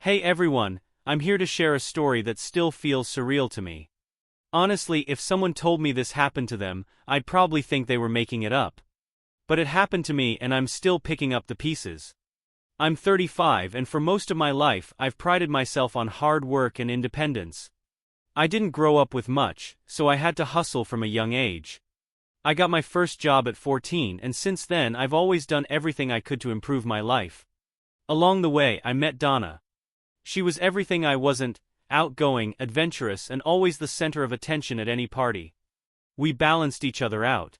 Hey everyone, I'm here to share a story that still feels surreal to me. Honestly, if someone told me this happened to them, I'd probably think they were making it up. But it happened to me and I'm still picking up the pieces. I'm 35 and for most of my life I've prided myself on hard work and independence. I didn't grow up with much, so I had to hustle from a young age. I got my first job at 14 and since then I've always done everything I could to improve my life. Along the way I met Donna. She was everything I wasn't: outgoing, adventurous, and always the center of attention at any party. We balanced each other out.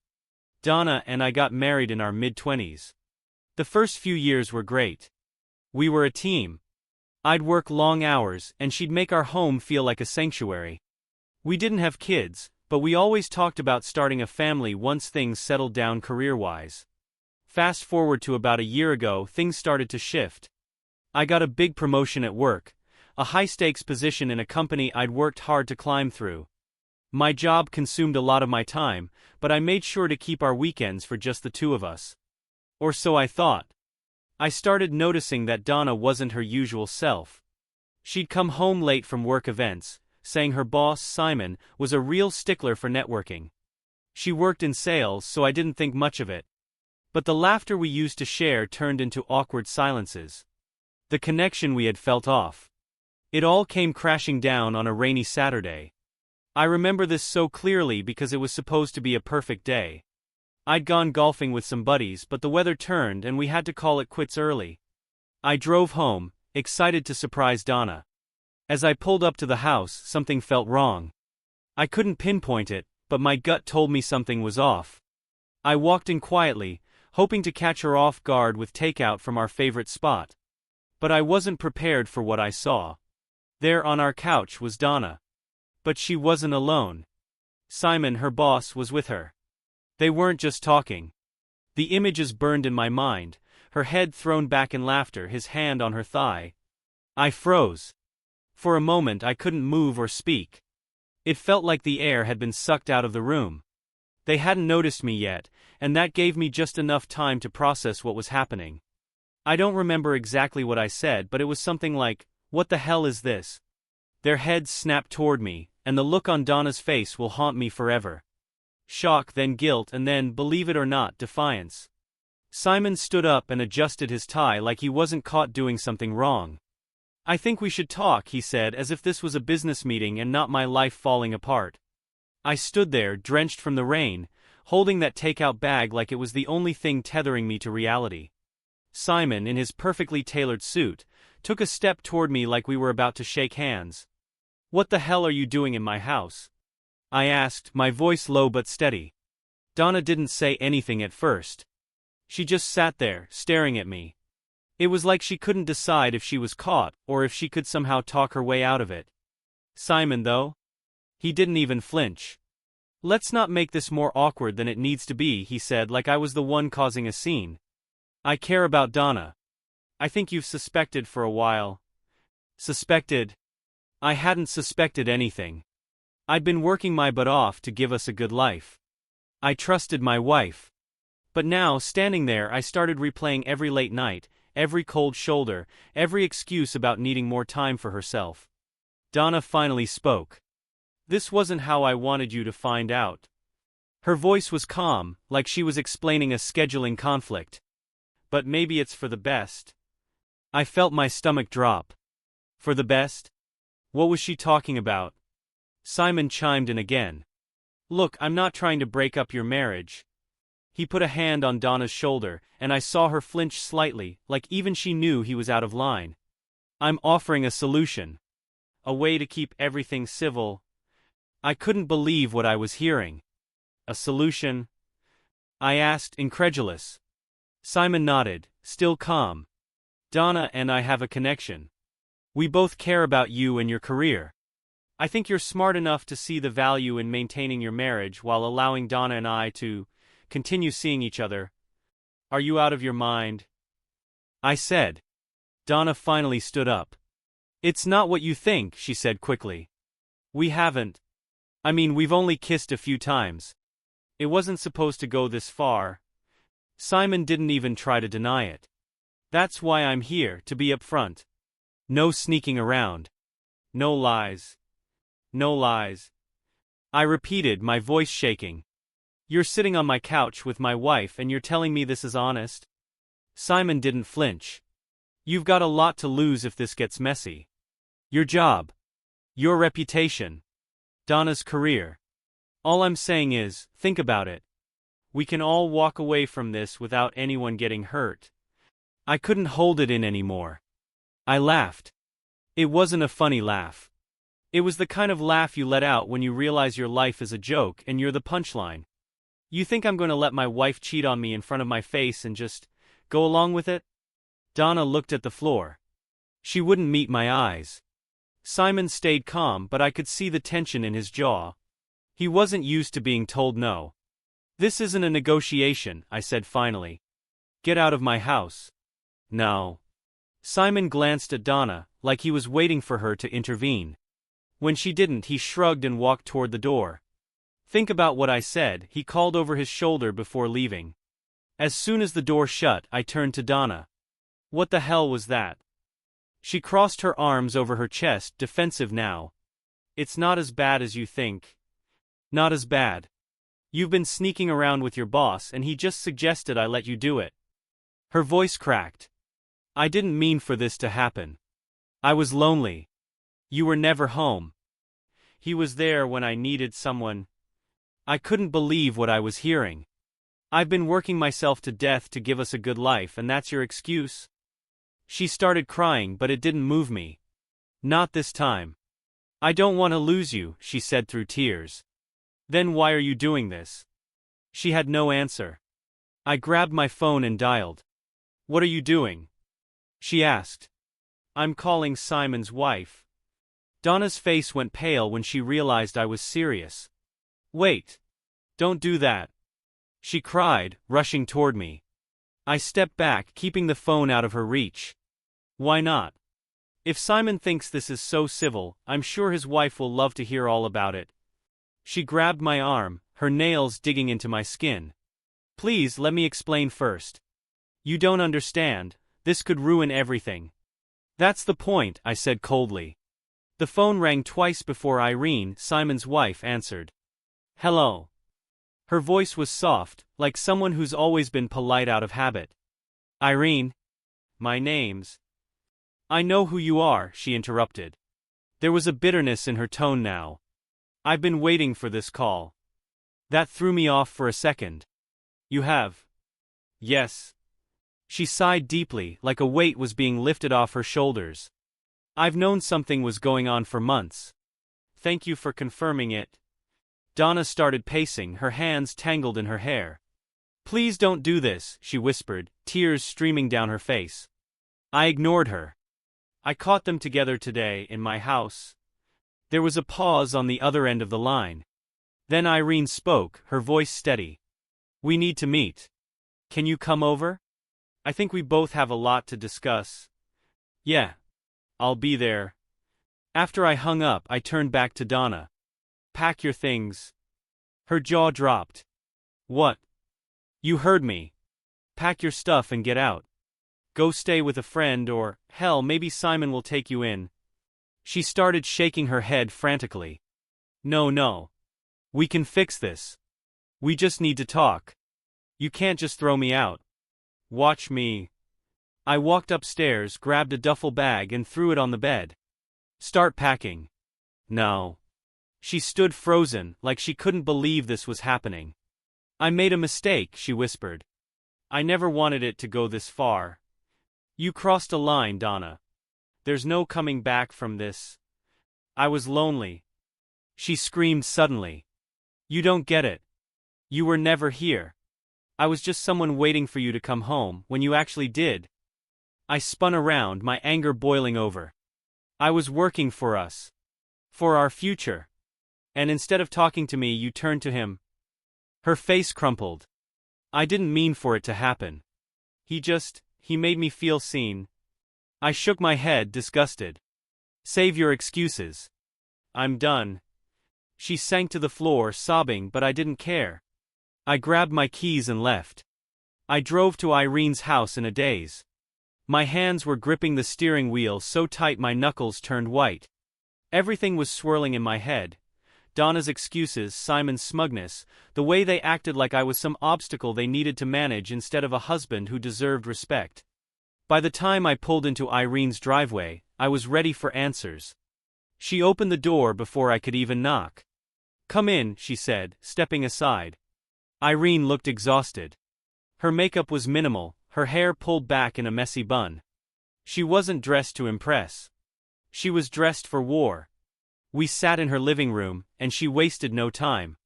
Donna and I got married in our mid-20s. The first few years were great. We were a team. I'd work long hours, and she'd make our home feel like a sanctuary. We didn't have kids, but we always talked about starting a family once things settled down career-wise. Fast forward to about a year ago, things started to shift. I got a big promotion at work, a high-stakes position in a company I'd worked hard to climb through. My job consumed a lot of my time, but I made sure to keep our weekends for just the two of us. Or so I thought. I started noticing that Donna wasn't her usual self. She'd come home late from work events, saying her boss, Simon, was a real stickler for networking. She worked in sales, so I didn't think much of it. But the laughter we used to share turned into awkward silences. The connection we had felt off. It all came crashing down on a rainy Saturday. I remember this so clearly because it was supposed to be a perfect day. I'd gone golfing with some buddies, but the weather turned and we had to call it quits early. I drove home, excited to surprise Donna. As I pulled up to the house, something felt wrong. I couldn't pinpoint it, but my gut told me something was off. I walked in quietly, hoping to catch her off guard with takeout from our favorite spot. But I wasn't prepared for what I saw. There on our couch was Donna. But she wasn't alone. Simon, her boss, was with her. They weren't just talking. The images burned in my mind, her head thrown back in laughter, his hand on her thigh. I froze. For a moment I couldn't move or speak. It felt like the air had been sucked out of the room. They hadn't noticed me yet, and that gave me just enough time to process what was happening. I don't remember exactly what I said, but it was something like, "What the hell is this?" Their heads snapped toward me, and the look on Donna's face will haunt me forever. Shock, then guilt, and then, believe it or not, defiance. Simon stood up and adjusted his tie like he wasn't caught doing something wrong. "I think we should talk," he said, as if this was a business meeting and not my life falling apart. I stood there, drenched from the rain, holding that takeout bag like it was the only thing tethering me to reality. Simon, in his perfectly tailored suit, took a step toward me like we were about to shake hands. "What the hell are you doing in my house?" I asked, my voice low but steady. Donna didn't say anything at first. She just sat there, staring at me. It was like she couldn't decide if she was caught, or if she could somehow talk her way out of it. Simon, though? He didn't even flinch. "Let's not make this more awkward than it needs to be," he said, like I was the one causing a scene. "I care about Donna. I think you've suspected for a while." Suspected? I hadn't suspected anything. I'd been working my butt off to give us a good life. I trusted my wife. But now, standing there, I started replaying every late night, every cold shoulder, every excuse about needing more time for herself. Donna finally spoke. "This wasn't how I wanted you to find out." Her voice was calm, like she was explaining a scheduling conflict. "But maybe it's for the best." I felt my stomach drop. For the best? What was she talking about? Simon chimed in again. "Look, I'm not trying to break up your marriage." He put a hand on Donna's shoulder, and I saw her flinch slightly, like even she knew he was out of line. "I'm offering a solution. A way to keep everything civil." I couldn't believe what I was hearing. "A solution?" I asked, incredulous. Simon nodded, still calm. "Donna and I have a connection. We both care about you and your career. I think you're smart enough to see the value in maintaining your marriage while allowing Donna and I to continue seeing each other. Are you out of your mind?" I said. Donna finally stood up. "It's not what you think," she said quickly. "We haven't. I mean, we've only kissed a few times. It wasn't supposed to go this far." Simon didn't even try to deny it. "That's why I'm here, to be upfront. No sneaking around. No lies. No lies. I repeated, my voice shaking. You're sitting on my couch with my wife and you're telling me this is honest? Simon didn't flinch. You've got a lot to lose if this gets messy. Your job. Your reputation. Donna's career. All I'm saying is, think about it. We can all walk away from this without anyone getting hurt. I couldn't hold it in anymore. I laughed. It wasn't a funny laugh. It was the kind of laugh you let out when you realize your life is a joke and you're the punchline. You think I'm going to let my wife cheat on me in front of my face and just go along with it? Donna looked at the floor. She wouldn't meet my eyes. Simon stayed calm, but I could see the tension in his jaw. He wasn't used to being told no. This isn't a negotiation, I said finally. Get out of my house. No. Simon glanced at Donna, like he was waiting for her to intervene. When she didn't, he shrugged and walked toward the door. Think about what I said, he called over his shoulder before leaving. As soon as the door shut, I turned to Donna. What the hell was that? She crossed her arms over her chest, defensive now. It's not as bad as you think. Not as bad. You've been sneaking around with your boss and he just suggested I let you do it. Her voice cracked. I didn't mean for this to happen. I was lonely. You were never home. He was there when I needed someone. I couldn't believe what I was hearing. I've been working myself to death to give us a good life and that's your excuse? She started crying, but it didn't move me. Not this time. I don't want to lose you, she said through tears. Then why are you doing this? She had no answer. I grabbed my phone and dialed. What are you doing? She asked. I'm calling Simon's wife. Donna's face went pale when she realized I was serious. Wait. Don't do that. She cried, rushing toward me. I stepped back, keeping the phone out of her reach. Why not? If Simon thinks this is so civil, I'm sure his wife will love to hear all about it. She grabbed my arm, her nails digging into my skin. Please let me explain first. You don't understand, this could ruin everything. That's the point, I said coldly. The phone rang twice before Irene, Simon's wife, answered. Hello. Her voice was soft, like someone who's always been polite out of habit. Irene. My name's. I know who you are, she interrupted. There was a bitterness in her tone now. I've been waiting for this call. That threw me off for a second. You have? Yes. She sighed deeply, like a weight was being lifted off her shoulders. I've known something was going on for months. Thank you for confirming it. Donna started pacing, her hands tangled in her hair. Please don't do this, she whispered, tears streaming down her face. I ignored her. I caught them together today in my house. There was a pause on the other end of the line. Then Irene spoke, her voice steady. We need to meet. Can you come over? I think we both have a lot to discuss. Yeah. I'll be there. After I hung up, I turned back to Donna. Pack your things. Her jaw dropped. What? You heard me. Pack your stuff and get out. Go stay with a friend or, hell, maybe Simon will take you in. She started shaking her head frantically. No. We can fix this. We just need to talk. You can't just throw me out. Watch me. I walked upstairs, grabbed a duffel bag and threw it on the bed. Start packing. No. She stood frozen, like she couldn't believe this was happening. I made a mistake, she whispered. I never wanted it to go this far. You crossed a line, Donna. There's no coming back from this. I was lonely. She screamed suddenly. You don't get it. You were never here. I was just someone waiting for you to come home, when you actually did. I spun around, my anger boiling over. I was working for us. For our future. And instead of talking to me, you turned to him. Her face crumpled. I didn't mean for it to happen. He made me feel seen. I shook my head, disgusted. Save your excuses. I'm done. She sank to the floor, sobbing, but I didn't care. I grabbed my keys and left. I drove to Irene's house in a daze. My hands were gripping the steering wheel so tight my knuckles turned white. Everything was swirling in my head. Donna's excuses, Simon's smugness, the way they acted like I was some obstacle they needed to manage instead of a husband who deserved respect. By the time I pulled into Irene's driveway, I was ready for answers. She opened the door before I could even knock. "Come in," she said, stepping aside. Irene looked exhausted. Her makeup was minimal, her hair pulled back in a messy bun. She wasn't dressed to impress. She was dressed for war. We sat in her living room, and she wasted no time.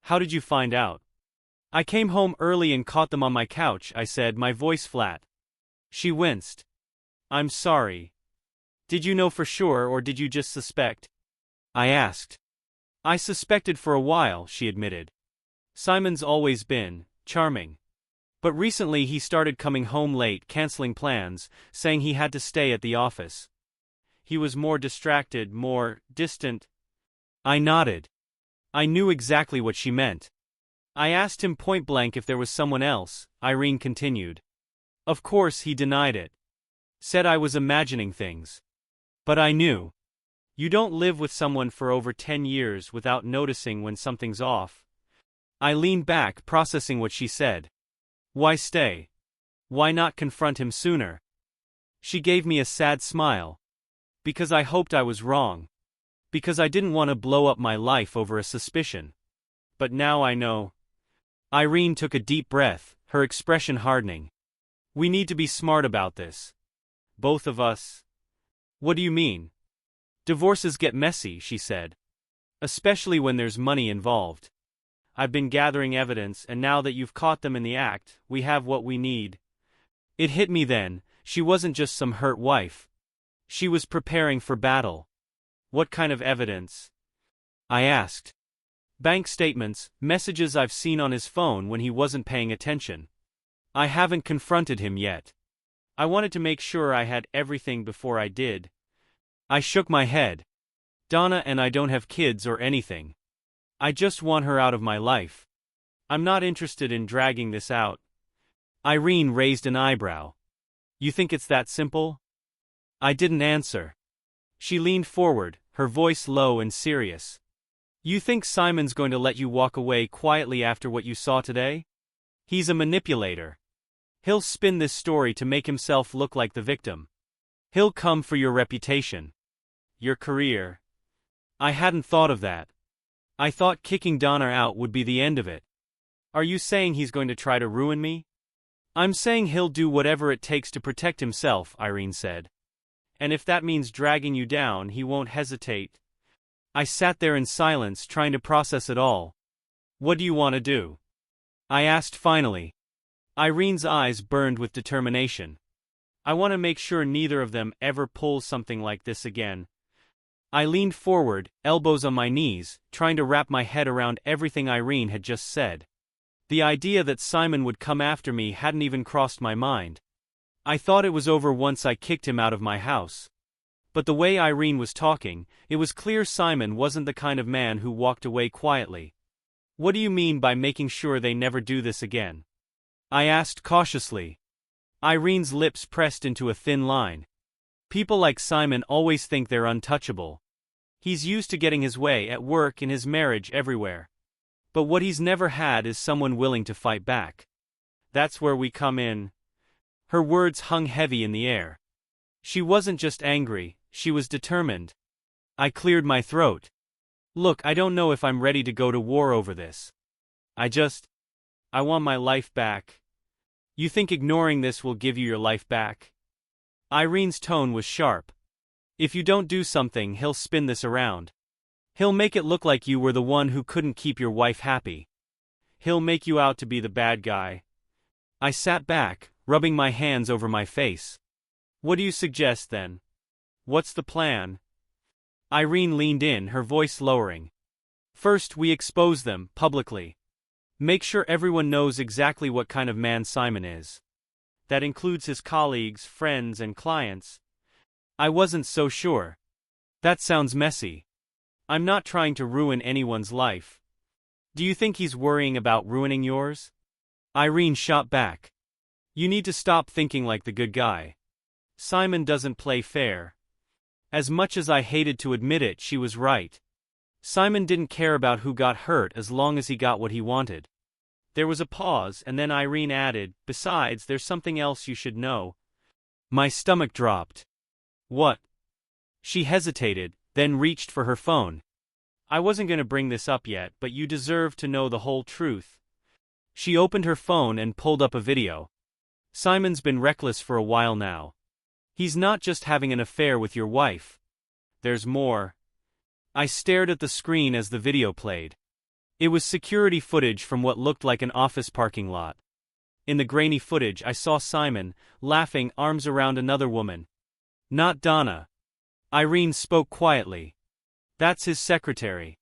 "How did you find out?" "I came home early and caught them on my couch," I said, my voice flat. She winced. "I'm sorry. Did you know for sure or did you just suspect?" I asked. "I suspected for a while," she admitted. "Simon's always been charming. But recently he started coming home late, canceling plans, saying he had to stay at the office. He was more distracted, more distant." I nodded. I knew exactly what she meant. "I asked him point blank if there was someone else," Irene continued. "Of course he denied it. Said I was imagining things. But I knew. You don't live with someone for over 10 years without noticing when something's off." I leaned back, processing what she said. Why stay? Why not confront him sooner? She gave me a sad smile. "Because I hoped I was wrong. Because I didn't want to blow up my life over a suspicion. But now I know." Irene took a deep breath, her expression hardening. "We need to be smart about this. Both of us." "What do you mean?" "Divorces get messy," she said. "Especially when there's money involved. I've been gathering evidence, and now that you've caught them in the act, we have what we need." It hit me then, she wasn't just some hurt wife. She was preparing for battle. "What kind of evidence?" I asked. "Bank statements, messages I've seen on his phone when he wasn't paying attention. I haven't confronted him yet. I wanted to make sure I had everything before I did." I shook my head. "Donna and I don't have kids or anything. I just want her out of my life. I'm not interested in dragging this out." Irene raised an eyebrow. "You think it's that simple?" I didn't answer. She leaned forward, her voice low and serious. "You think Simon's going to let you walk away quietly after what you saw today? He's a manipulator. He'll spin this story to make himself look like the victim. He'll come for your reputation. Your career." I hadn't thought of that. I thought kicking Donna out would be the end of it. "Are you saying he's going to try to ruin me?" "I'm saying he'll do whatever it takes to protect himself," Irene said. "And if that means dragging you down, he won't hesitate." I sat there in silence, trying to process it all. "What do you want to do?" I asked finally. Irene's eyes burned with determination. "I want to make sure neither of them ever pulls something like this again." I leaned forward, elbows on my knees, trying to wrap my head around everything Irene had just said. The idea that Simon would come after me hadn't even crossed my mind. I thought it was over once I kicked him out of my house. But the way Irene was talking, it was clear Simon wasn't the kind of man who walked away quietly. "What do you mean by making sure they never do this again?" I asked cautiously. Irene's lips pressed into a thin line. "People like Simon always think they're untouchable. He's used to getting his way at work, in his marriage, everywhere. But what he's never had is someone willing to fight back. That's where we come in." Her words hung heavy in the air. She wasn't just angry, she was determined. I cleared my throat. "Look, I don't know if I'm ready to go to war over this. I want my life back." "You think ignoring this will give you your life back?" Irene's tone was sharp. "If you don't do something, he'll spin this around. He'll make it look like you were the one who couldn't keep your wife happy. He'll make you out to be the bad guy." I sat back, rubbing my hands over my face. "What do you suggest then? What's the plan?" Irene leaned in, her voice lowering. "First, we expose them, publicly. Make sure everyone knows exactly what kind of man Simon is. That includes his colleagues, friends, and clients." I wasn't so sure. "That sounds messy. I'm not trying to ruin anyone's life. Do you think he's worrying about ruining yours?" Irene shot back. "You need to stop thinking like the good guy. Simon doesn't play fair. As much as I hated to admit it, she was right. Simon didn't care about who got hurt as long as he got what he wanted. There was a pause, and then Irene added, "Besides, there's something else you should know." My stomach dropped. "What?" She hesitated, then reached for her phone. "I wasn't going to bring this up yet, but you deserve to know the whole truth." She opened her phone and pulled up a video. "Simon's been reckless for a while now. He's not just having an affair with your wife. There's more." I stared at the screen as the video played. It was security footage from what looked like an office parking lot. In the grainy footage I saw Simon, laughing, arms around another woman. "Not Donna." Irene spoke quietly. "That's his secretary.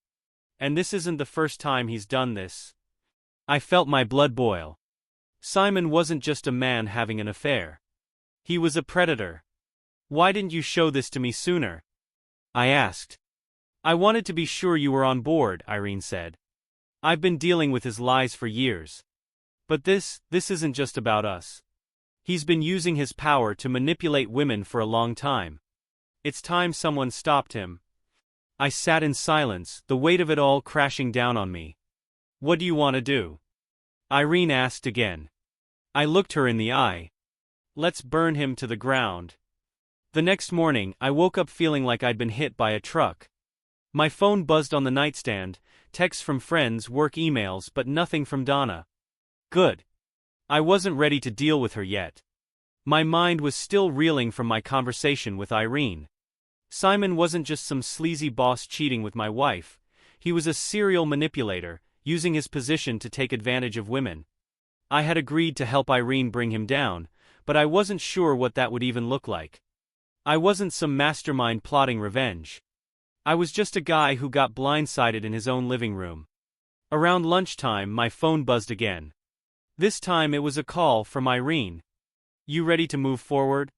And this isn't the first time he's done this." I felt my blood boil. Simon wasn't just a man having an affair. He was a predator. "Why didn't you show this to me sooner?" I asked. "I wanted to be sure you were on board," Irene said. "I've been dealing with his lies for years. But this isn't just about us. He's been using his power to manipulate women for a long time. It's time someone stopped him." I sat in silence, the weight of it all crashing down on me. "What do you want to do?" Irene asked again. I looked her in the eye. "Let's burn him to the ground." The next morning, I woke up feeling like I'd been hit by a truck. My phone buzzed on the nightstand, texts from friends, work emails, but nothing from Donna. Good. I wasn't ready to deal with her yet. My mind was still reeling from my conversation with Irene. Simon wasn't just some sleazy boss cheating with my wife. He was a serial manipulator, using his position to take advantage of women. I had agreed to help Irene bring him down, but I wasn't sure what that would even look like. I wasn't some mastermind plotting revenge. I was just a guy who got blindsided in his own living room. Around lunchtime, my phone buzzed again. This time it was a call from Irene. "You ready to move forward?"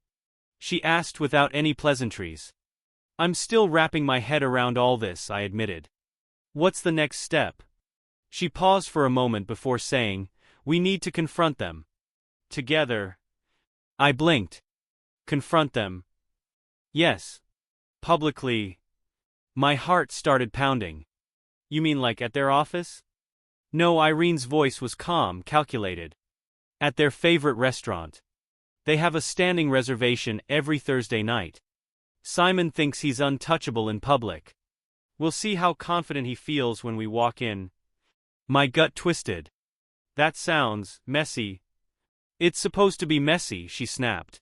she asked without any pleasantries. "I'm still wrapping my head around all this," I admitted. "What's the next step?" She paused for a moment before saying, "We need to confront them. Together." I blinked. "Confront them?" "Yes. Publicly." My heart started pounding. "You mean like at their office?" No, Irene's voice was calm, calculated. "At their favorite restaurant. They have a standing reservation every Thursday night. Simon thinks he's untouchable in public. We'll see how confident he feels when we walk in." My gut twisted. "That sounds messy." "It's supposed to be messy," she snapped.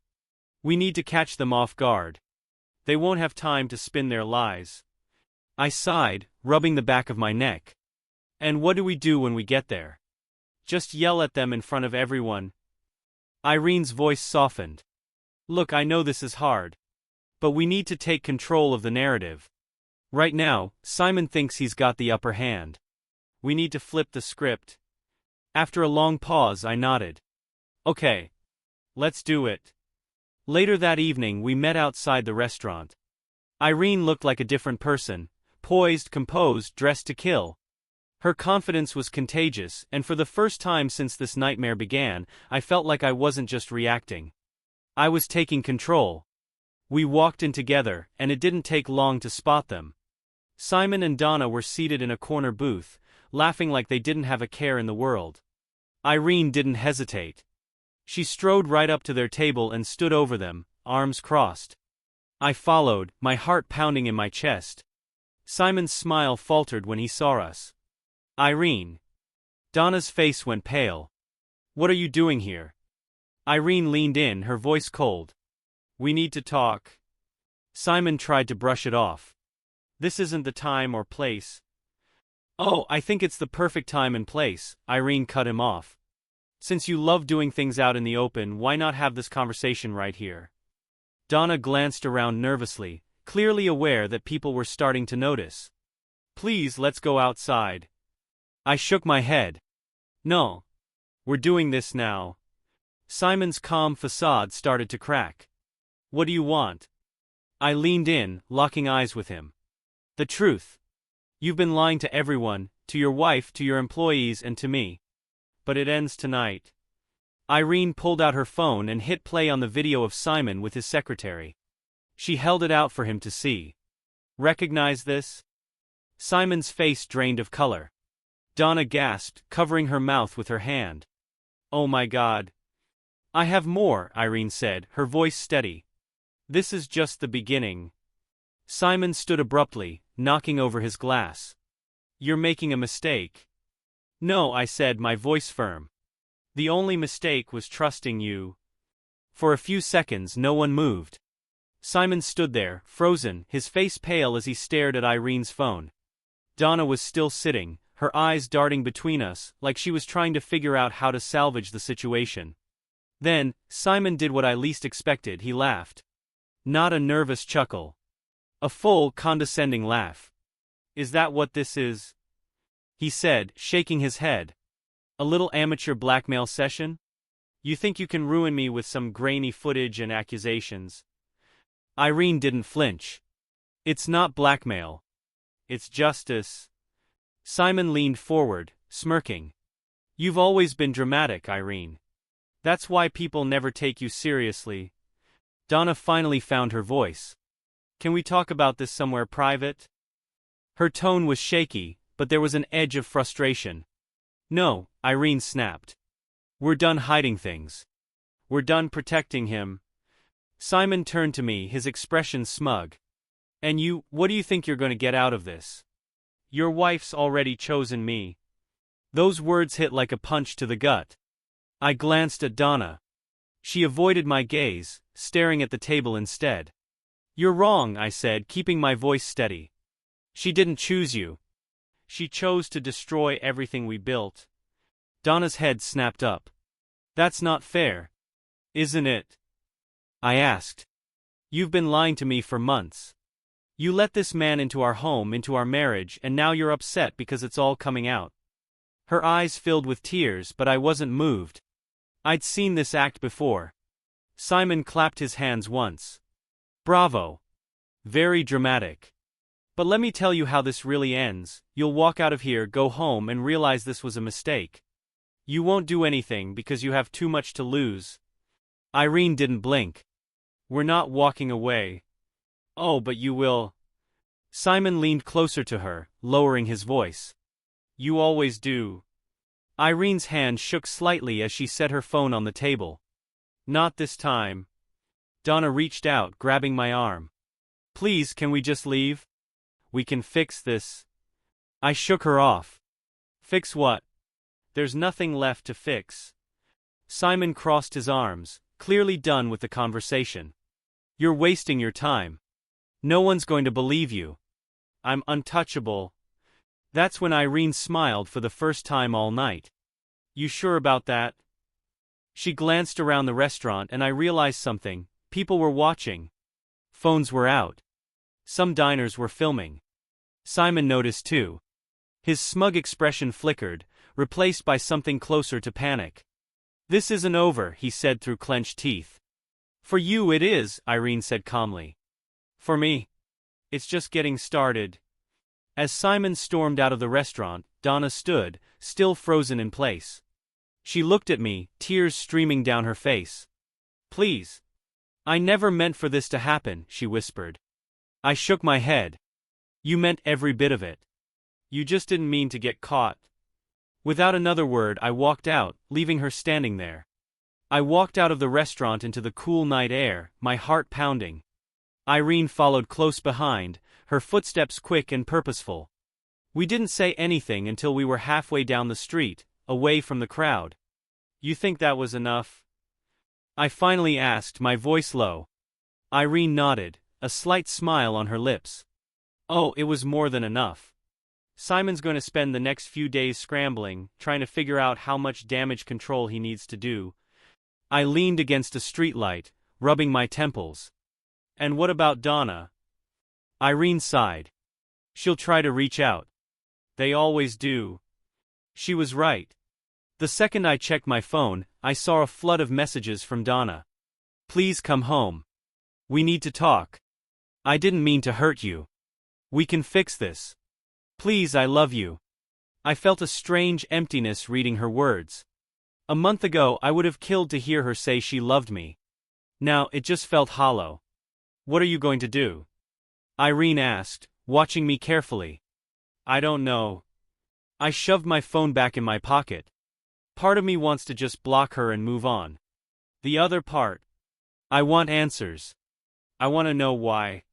"We need to catch them off guard. They won't have time to spin their lies." I sighed, rubbing the back of my neck. "And what do we do when we get there? Just yell at them in front of everyone?" Irene's voice softened. "Look, I know this is hard. But we need to take control of the narrative. Right now, Simon thinks he's got the upper hand. We need to flip the script." After a long pause, I nodded. "Okay. Let's do it." Later that evening, we met outside the restaurant. Irene looked like a different person, poised, composed, dressed to kill. Her confidence was contagious, and for the first time since this nightmare began, I felt like I wasn't just reacting. I was taking control. We walked in together, and it didn't take long to spot them. Simon and Donna were seated in a corner booth, laughing like they didn't have a care in the world. Irene didn't hesitate. She strode right up to their table and stood over them, arms crossed. I followed, my heart pounding in my chest. Simon's smile faltered when he saw us. "Irene." Donna's face went pale. "What are you doing here?" Irene leaned in, her voice cold. "We need to talk." Simon tried to brush it off. "This isn't the time or place." "Oh, I think it's the perfect time and place," Irene cut him off. "Since you love doing things out in the open, why not have this conversation right here?" Donna glanced around nervously, clearly aware that people were starting to notice. "Please, let's go outside." I shook my head. "No. We're doing this now." Simon's calm facade started to crack. "What do you want?" I leaned in, locking eyes with him. "The truth. You've been lying to everyone, to your wife, to your employees, and to me. But it ends tonight." Irene pulled out her phone and hit play on the video of Simon with his secretary. She held it out for him to see. Recognize this? Simon's face drained of color. Donna gasped, covering her mouth with her hand. Oh my God. I have more, Irene said, her voice steady. This is just the beginning. Simon stood abruptly, knocking over his glass. You're making a mistake. No, I said, my voice firm. The only mistake was trusting you. For a few seconds no one moved. Simon stood there, frozen, his face pale as he stared at Irene's phone. Donna was still sitting, her eyes darting between us, like she was trying to figure out how to salvage the situation. Then, Simon did what I least expected, he laughed. Not a nervous chuckle. A full, condescending laugh. Is that what this is? He said, shaking his head. A little amateur blackmail session? You think you can ruin me with some grainy footage and accusations? Irene didn't flinch. It's not blackmail. It's justice. Simon leaned forward, smirking. You've always been dramatic, Irene. That's why people never take you seriously. Donna finally found her voice. Can we talk about this somewhere private? Her tone was shaky, but there was an edge of frustration. No, Irene snapped. We're done hiding things. We're done protecting him. Simon turned to me, his expression smug. And you, what do you think you're going to get out of this? Your wife's already chosen me. Those words hit like a punch to the gut. I glanced at Donna. She avoided my gaze, staring at the table instead. You're wrong, I said, keeping my voice steady. She didn't choose you. She chose to destroy everything we built. Donna's head snapped up. That's not fair. Isn't it? I asked. You've been lying to me for months. You let this man into our home, into our marriage, and now you're upset because it's all coming out. Her eyes filled with tears, but I wasn't moved. I'd seen this act before. Simon clapped his hands once. Bravo. Very dramatic. But let me tell you how this really ends. You'll walk out of here, go home, and realize this was a mistake. You won't do anything because you have too much to lose. Irene didn't blink. We're not walking away. Oh, but you will. Simon leaned closer to her, lowering his voice. You always do. Irene's hand shook slightly as she set her phone on the table. Not this time. Donna reached out, grabbing my arm. Please, can we just leave? We can fix this. I shook her off. Fix what? There's nothing left to fix. Simon crossed his arms, clearly done with the conversation. You're wasting your time. No one's going to believe you. I'm untouchable. That's when Irene smiled for the first time all night. You sure about that? She glanced around the restaurant and I realized something. People were watching. Phones were out. Some diners were filming. Simon noticed too. His smug expression flickered, replaced by something closer to panic. This isn't over, he said through clenched teeth. For you it is, Irene said calmly. For me, it's just getting started. As Simon stormed out of the restaurant, Donna stood, still frozen in place. She looked at me, tears streaming down her face. Please. I never meant for this to happen, she whispered. I shook my head. You meant every bit of it. You just didn't mean to get caught. Without another word, I walked out, leaving her standing there. I walked out of the restaurant into the cool night air, my heart pounding. Irene followed close behind, her footsteps quick and purposeful. We didn't say anything until we were halfway down the street, away from the crowd. You think that was enough? I finally asked, my voice low. Irene nodded, a slight smile on her lips. Oh, it was more than enough. Simon's going to spend the next few days scrambling, trying to figure out how much damage control he needs to do. I leaned against a streetlight, rubbing my temples. And what about Donna? Irene sighed. She'll try to reach out. They always do. She was right. The second I checked my phone, I saw a flood of messages from Donna. Please come home. We need to talk. I didn't mean to hurt you. We can fix this. Please, I love you. I felt a strange emptiness reading her words. A month ago I would have killed to hear her say she loved me. Now it just felt hollow. What are you going to do? Irene asked, watching me carefully. I don't know. I shoved my phone back in my pocket. Part of me wants to just block her and move on. The other part, I want answers. I want to know why.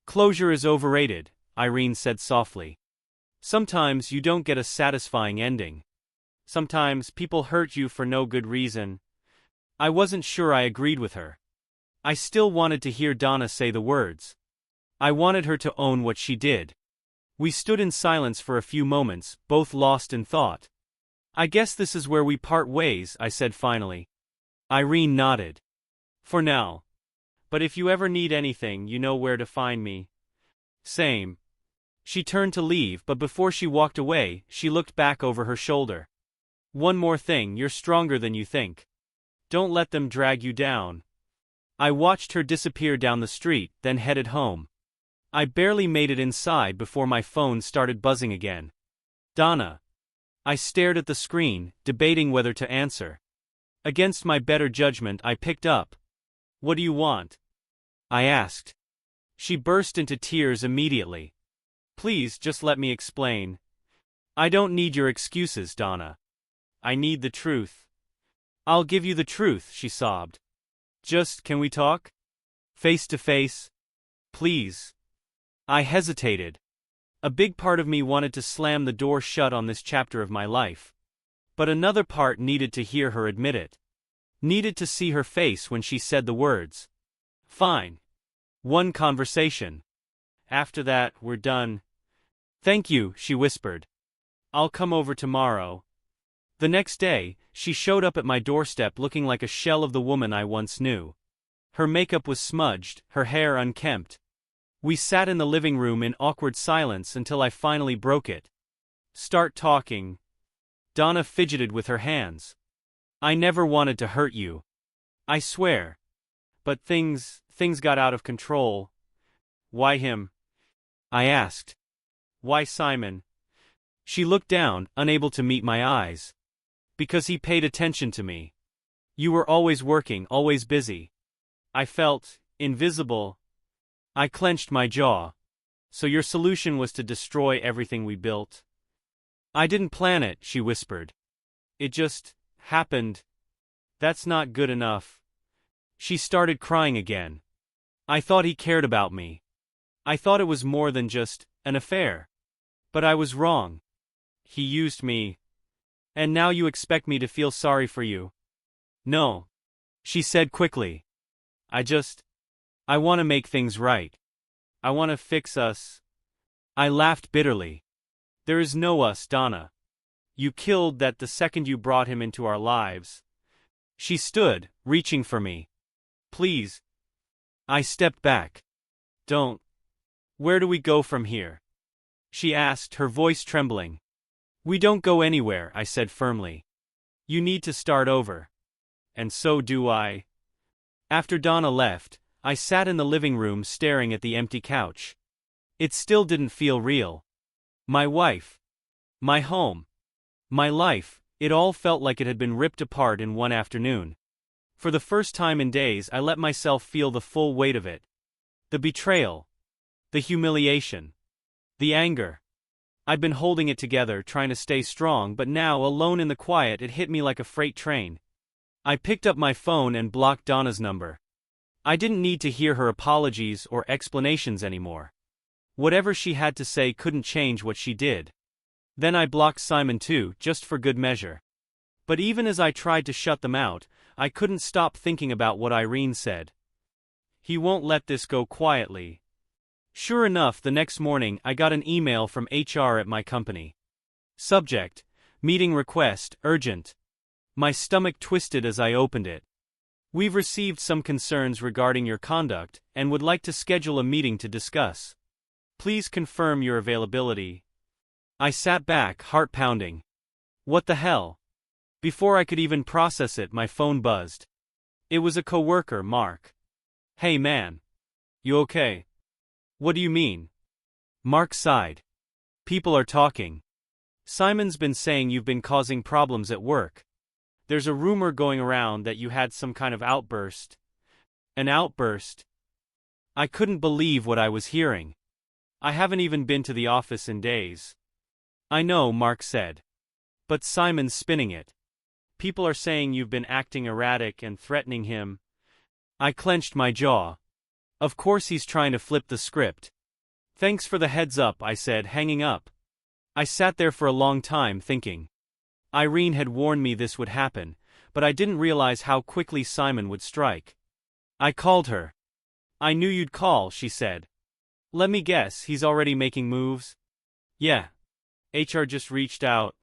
Closure is overrated, Irene said softly. Sometimes you don't get a satisfying ending. Sometimes people hurt you for no good reason. I wasn't sure I agreed with her. I still wanted to hear Donna say the words. I wanted her to own what she did. We stood in silence for a few moments, both lost in thought. I guess this is where we part ways, I said finally. Irene nodded. For now. But if you ever need anything, you know where to find me. Same. She turned to leave, but before she walked away, she looked back over her shoulder. One more thing, you're stronger than you think. Don't let them drag you down. I watched her disappear down the street, then headed home. I barely made it inside before my phone started buzzing again. Donna. I stared at the screen, debating whether to answer. Against my better judgment, I picked up. What do you want? I asked. She burst into tears immediately. Please, just let me explain. I don't need your excuses, Donna. I need the truth. I'll give you the truth, she sobbed. Just, can we talk? Face to face? Please. I hesitated. A big part of me wanted to slam the door shut on this chapter of my life. But another part needed to hear her admit it. Needed to see her face when she said the words. Fine. One conversation. After that, we're done. Thank you, she whispered. I'll come over tomorrow. The next day, she showed up at my doorstep looking like a shell of the woman I once knew. Her makeup was smudged, her hair unkempt. We sat in the living room in awkward silence until I finally broke it. Start talking. Donna fidgeted with her hands. I never wanted to hurt you. I swear. But things got out of control. Why him? I asked. Why Simon? She looked down, unable to meet my eyes. Because he paid attention to me. You were always working, always busy. I felt invisible. I clenched my jaw. So your solution was to destroy everything we built? I didn't plan it, she whispered. It just happened. That's not good enough. She started crying again. I thought he cared about me. I thought it was more than just an affair. But I was wrong. He used me. And now you expect me to feel sorry for you? No. She said quickly. I want to make things right. I want to fix us. I laughed bitterly. There is no us, Donna. You killed that the second you brought him into our lives. She stood, reaching for me. Please. I stepped back. Don't. Where do we go from here? She asked, her voice trembling. We don't go anywhere, I said firmly. You need to start over. And so do I. After Donna left, I sat in the living room staring at the empty couch. It still didn't feel real. My wife. My home. My life, it all felt like it had been ripped apart in one afternoon. For the first time in days, I let myself feel the full weight of it. The betrayal. The humiliation. The anger. I'd been holding it together, trying to stay strong, but now, alone in the quiet, it hit me like a freight train. I picked up my phone and blocked Donna's number. I didn't need to hear her apologies or explanations anymore. Whatever she had to say couldn't change what she did. Then I blocked Simon too, just for good measure. But even as I tried to shut them out, I couldn't stop thinking about what Irene said. He won't let this go quietly. Sure enough, the next morning I got an email from HR at my company. Subject: meeting request, urgent. My stomach twisted as I opened it. We've received some concerns regarding your conduct and would like to schedule a meeting to discuss. Please confirm your availability. I sat back, heart pounding. What the hell? Before I could even process it, my phone buzzed. It was a coworker, Mark. Hey man. You okay? What do you mean? Mark sighed. People are talking. Simon's been saying you've been causing problems at work. There's a rumor going around that you had some kind of outburst. An outburst? I couldn't believe what I was hearing. I haven't even been to the office in days. I know, Mark said. But Simon's spinning it. People are saying you've been acting erratic and threatening him. I clenched my jaw. Of course he's trying to flip the script. Thanks for the heads up, I said, hanging up. I sat there for a long time thinking. Irene had warned me this would happen, but I didn't realize how quickly Simon would strike. I called her. I knew you'd call, she said. Let me guess, he's already making moves? Yeah. HR just reached out.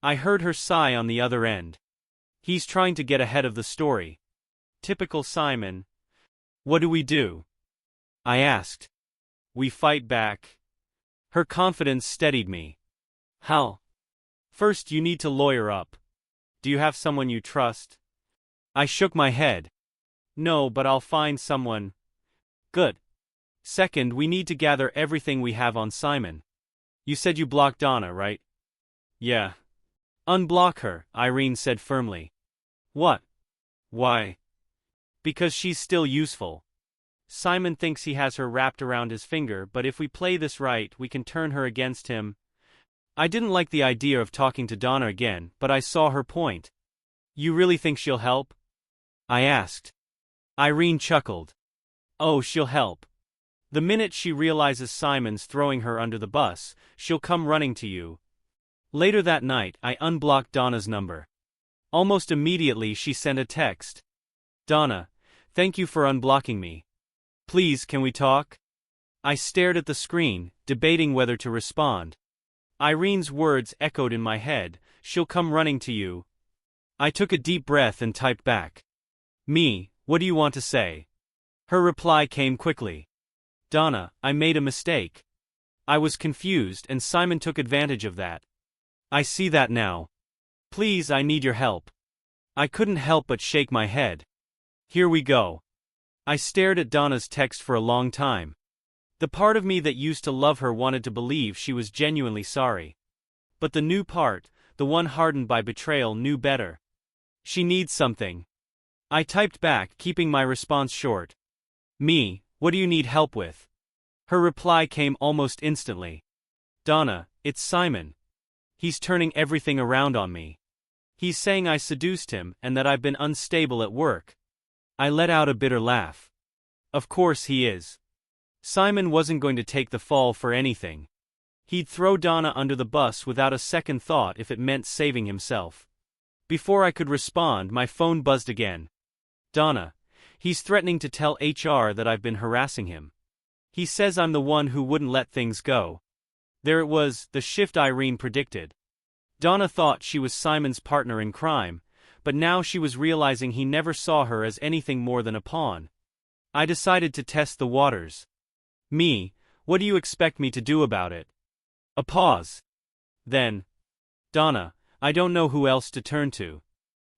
I heard her sigh on the other end. He's trying to get ahead of the story. Typical Simon. What do we do? I asked. We fight back. Her confidence steadied me. How? First, you need to lawyer up. Do you have someone you trust? I shook my head. No, but I'll find someone. Good. Second, we need to gather everything we have on Simon. You said you blocked Donna, right? Yeah. Unblock her, Irene said firmly. What? Why? Because she's still useful. Simon thinks he has her wrapped around his finger, but if we play this right, we can turn her against him. I didn't like the idea of talking to Donna again, but I saw her point. You really think she'll help? I asked. Irene chuckled. Oh, she'll help. The minute she realizes Simon's throwing her under the bus, she'll come running to you. Later that night, I unblocked Donna's number. Almost immediately she sent a text. Donna, thank you for unblocking me. Please, can we talk? I stared at the screen, debating whether to respond. Irene's words echoed in my head, she'll come running to you. I took a deep breath and typed back. Me, what do you want to say? Her reply came quickly. Donna, I made a mistake. I was confused and Simon took advantage of that. I see that now. Please, I need your help. I couldn't help but shake my head. Here we go. I stared at Donna's text for a long time. The part of me that used to love her wanted to believe she was genuinely sorry. But the new part, the one hardened by betrayal, knew better. She needs something. I typed back, keeping my response short. Me, what do you need help with? Her reply came almost instantly. Donna, it's Simon. He's turning everything around on me. He's saying I seduced him and that I've been unstable at work. I let out a bitter laugh. Of course he is. Simon wasn't going to take the fall for anything. He'd throw Donna under the bus without a second thought if it meant saving himself. Before I could respond, my phone buzzed again. Donna, he's threatening to tell HR that I've been harassing him. He says I'm the one who wouldn't let things go. There it was, the shift Irene predicted. Donna thought she was Simon's partner in crime, but now she was realizing he never saw her as anything more than a pawn. I decided to test the waters. Me, what do you expect me to do about it? A pause. Then, Donna, I don't know who else to turn to.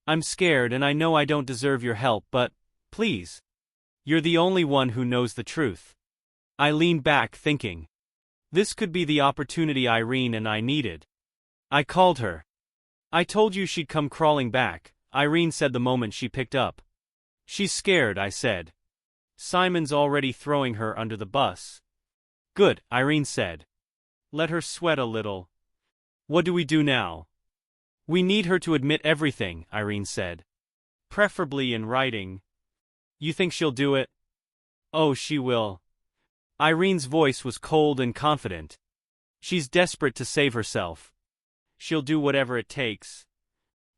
I'm scared and I know I don't deserve your help, but, please. You're the only one who knows the truth. I leaned back thinking. This could be the opportunity Irene and I needed. I called her. I told you she'd come crawling back, Irene said the moment she picked up. She's scared, I said. Simon's already throwing her under the bus. Good, Irene said. Let her sweat a little. What do we do now? We need her to admit everything, Irene said. Preferably in writing. You think she'll do it? Oh, she will. Irene's voice was cold and confident. She's desperate to save herself. She'll do whatever it takes.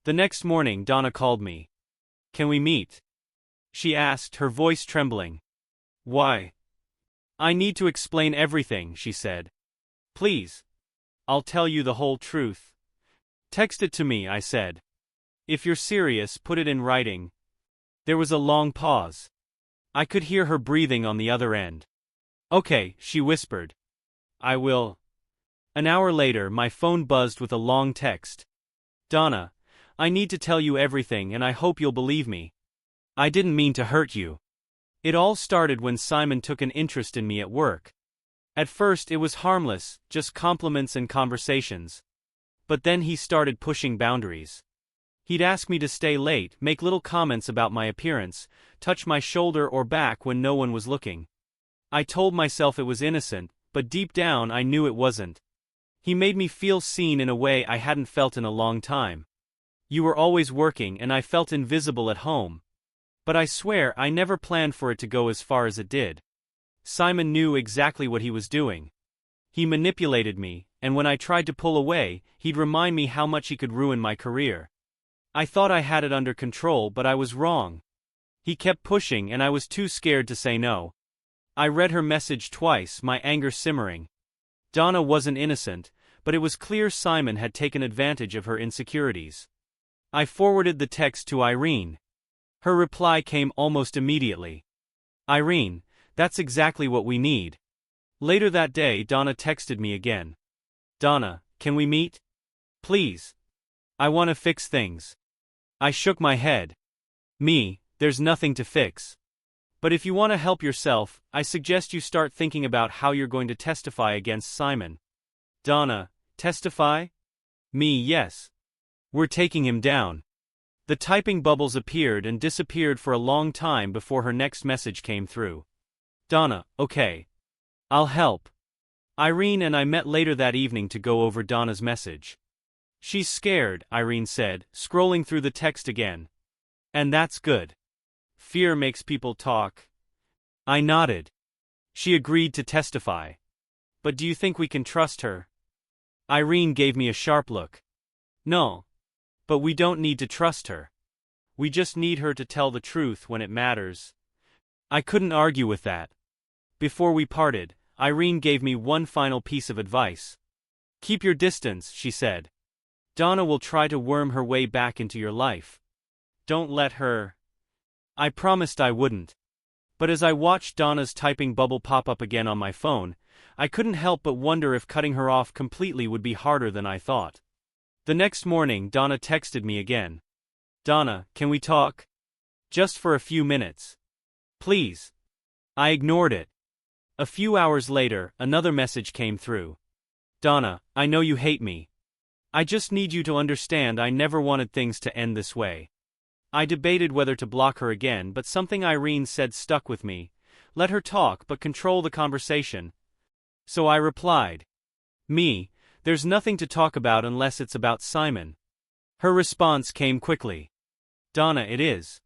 The next morning, Donna called me. Can we meet? She asked, her voice trembling. Why? I need to explain everything, she said. Please. I'll tell you the whole truth. Text it to me, I said. If you're serious, put it in writing. There was a long pause. I could hear her breathing on the other end. Okay, she whispered. I will. An hour later, my phone buzzed with a long text. Donna, I need to tell you everything and I hope you'll believe me. I didn't mean to hurt you. It all started when Simon took an interest in me at work. At first it was harmless, just compliments and conversations. But then he started pushing boundaries. He'd ask me to stay late, make little comments about my appearance, touch my shoulder or back when no one was looking. I told myself it was innocent, but deep down I knew it wasn't. He made me feel seen in a way I hadn't felt in a long time. You were always working and I felt invisible at home. But I swear I never planned for it to go as far as it did. Simon knew exactly what he was doing. He manipulated me, and when I tried to pull away, he'd remind me how much he could ruin my career. I thought I had it under control, but I was wrong. He kept pushing and I was too scared to say no. I read her message twice, my anger simmering. Donna wasn't innocent, but it was clear Simon had taken advantage of her insecurities. I forwarded the text to Irene. Her reply came almost immediately. Irene, that's exactly what we need. Later that day, Donna texted me again. Donna, can we meet? Please. I want to fix things. I shook my head. There's nothing to fix. But if you want to help yourself, I suggest you start thinking about how you're going to testify against Simon. Donna, testify? Yes. We're taking him down. The typing bubbles appeared and disappeared for a long time before her next message came through. Donna, okay. I'll help. Irene and I met later that evening to go over Donna's message. She's scared, Irene said, scrolling through the text again. And that's good. Fear makes people talk. I nodded. She agreed to testify. But do you think we can trust her? Irene gave me a sharp look. No. But we don't need to trust her. We just need her to tell the truth when it matters. I couldn't argue with that. Before we parted, Irene gave me one final piece of advice. Keep your distance, she said. Donna will try to worm her way back into your life. Don't let her. I promised I wouldn't. But as I watched Donna's typing bubble pop up again on my phone, I couldn't help but wonder if cutting her off completely would be harder than I thought. The next morning, Donna texted me again. Donna, can we talk? Just for a few minutes. Please. I ignored it. A few hours later, another message came through. Donna, I know you hate me. I just need you to understand I never wanted things to end this way. I debated whether to block her again, but something Irene said stuck with me. Let her talk but control the conversation. So I replied. There's nothing to talk about unless it's about Simon. Her response came quickly. Donna, it is.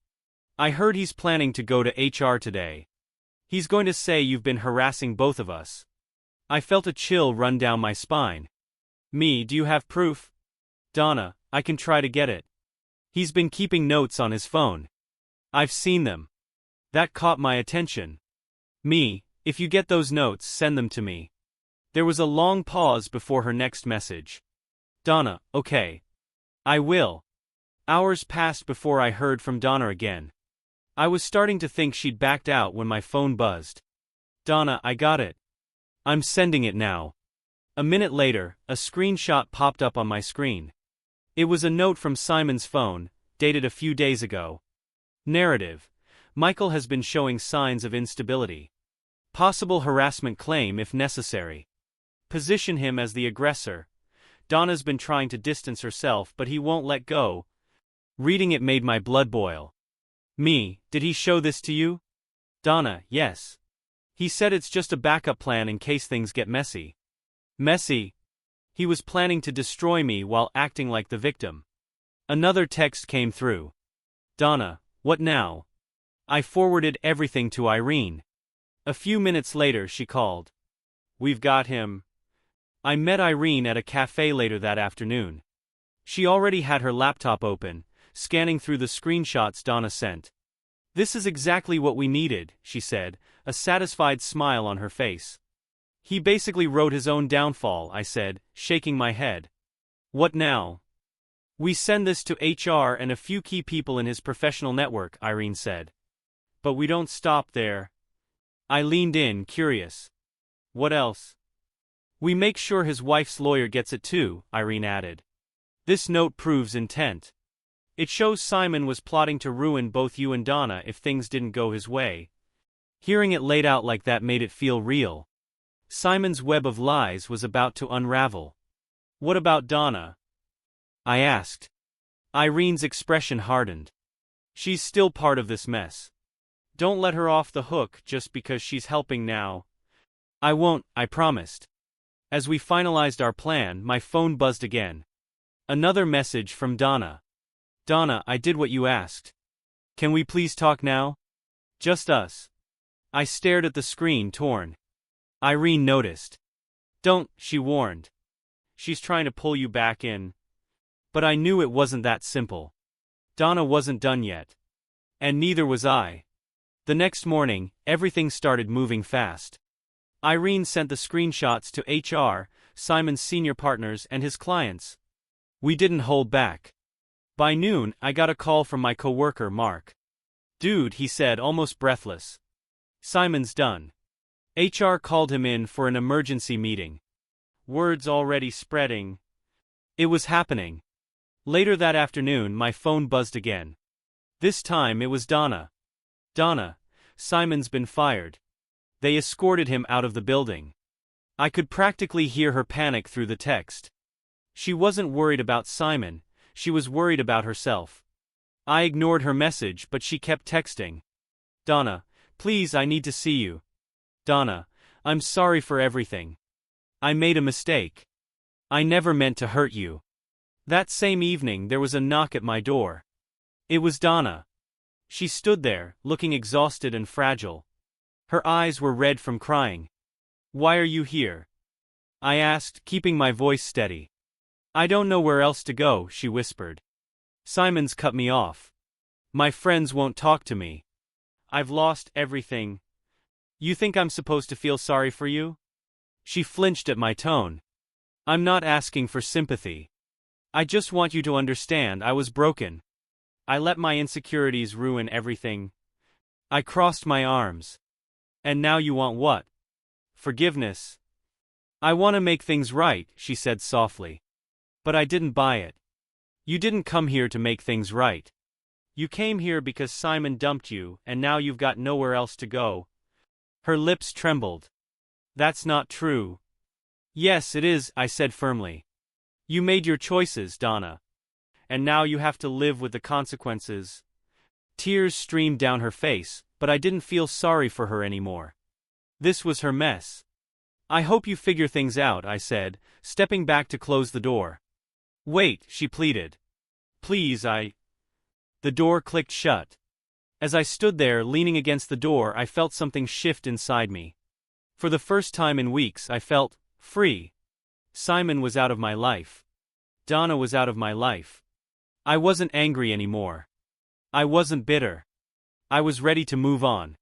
I heard he's planning to go to HR today. He's going to say you've been harassing both of us. I felt a chill run down my spine. Do you have proof? Donna, I can try to get it. He's been keeping notes on his phone. I've seen them. That caught my attention. If you get those notes, send them to me. There was a long pause before her next message. Donna, okay. I will. Hours passed before I heard from Donna again. I was starting to think she'd backed out when my phone buzzed. Donna, I got it. I'm sending it now. A minute later, a screenshot popped up on my screen. It was a note from Simon's phone, dated a few days ago. Narrative: Michael has been showing signs of instability. Possible harassment claim if necessary. Position him as the aggressor. Donna's been trying to distance herself, but he won't let go. Reading it made my blood boil. Did he show this to you? Donna, yes. He said it's just a backup plan in case things get messy. Messy? He was planning to destroy me while acting like the victim. Another text came through. Donna, what now? I forwarded everything to Irene. A few minutes later she called. We've got him. I met Irene at a cafe later that afternoon. She already had her laptop open, scanning through the screenshots Donna sent. This is exactly what we needed, she said, a satisfied smile on her face. He basically wrote his own downfall, I said, shaking my head. What now? We send this to HR and a few key people in his professional network, Irene said. But we don't stop there. I leaned in, curious. What else? We make sure his wife's lawyer gets it too, Irene added. This note proves intent. It shows Simon was plotting to ruin both you and Donna if things didn't go his way. Hearing it laid out like that made it feel real. Simon's web of lies was about to unravel. What about Donna? I asked. Irene's expression hardened. She's still part of this mess. Don't let her off the hook just because she's helping now. I won't, I promised. As we finalized our plan, my phone buzzed again. Another message from Donna. Donna, I did what you asked. Can we please talk now? Just us. I stared at the screen, torn. Irene noticed. Don't, she warned. She's trying to pull you back in. But I knew it wasn't that simple. Donna wasn't done yet. And neither was I. The next morning, everything started moving fast. Irene sent the screenshots to HR, Simon's senior partners, and his clients. We didn't hold back. By noon, I got a call from my coworker, Mark. Dude, he said, almost breathless. Simon's done. HR called him in for an emergency meeting. Words already spreading. It was happening. Later that afternoon, my phone buzzed again. This time it was Donna. Donna, Simon's been fired. They escorted him out of the building. I could practically hear her panic through the text. She wasn't worried about Simon, she was worried about herself. I ignored her message, but she kept texting. Donna, please, I need to see you. Donna, I'm sorry for everything. I made a mistake. I never meant to hurt you. That same evening there was a knock at my door. It was Donna. She stood there, looking exhausted and fragile. Her eyes were red from crying. Why are you here? I asked, keeping my voice steady. I don't know where else to go, she whispered. Simon's cut me off. My friends won't talk to me. I've lost everything. You think I'm supposed to feel sorry for you? She flinched at my tone. I'm not asking for sympathy. I just want you to understand I was broken. I let my insecurities ruin everything. I crossed my arms. And now you want what? Forgiveness. I want to make things right, she said softly. But I didn't buy it. You didn't come here to make things right. You came here because Simon dumped you, and now you've got nowhere else to go. Her lips trembled. That's not true. Yes, it is, I said firmly. You made your choices, Donna. And now you have to live with the consequences. Tears streamed down her face, but I didn't feel sorry for her anymore. This was her mess. I hope you figure things out, I said, stepping back to close the door. Wait, she pleaded. Please, The door clicked shut. As I stood there leaning against the door, I felt something shift inside me. For the first time in weeks, I felt free. Simon was out of my life. Donna was out of my life. I wasn't angry anymore. I wasn't bitter. I was ready to move on.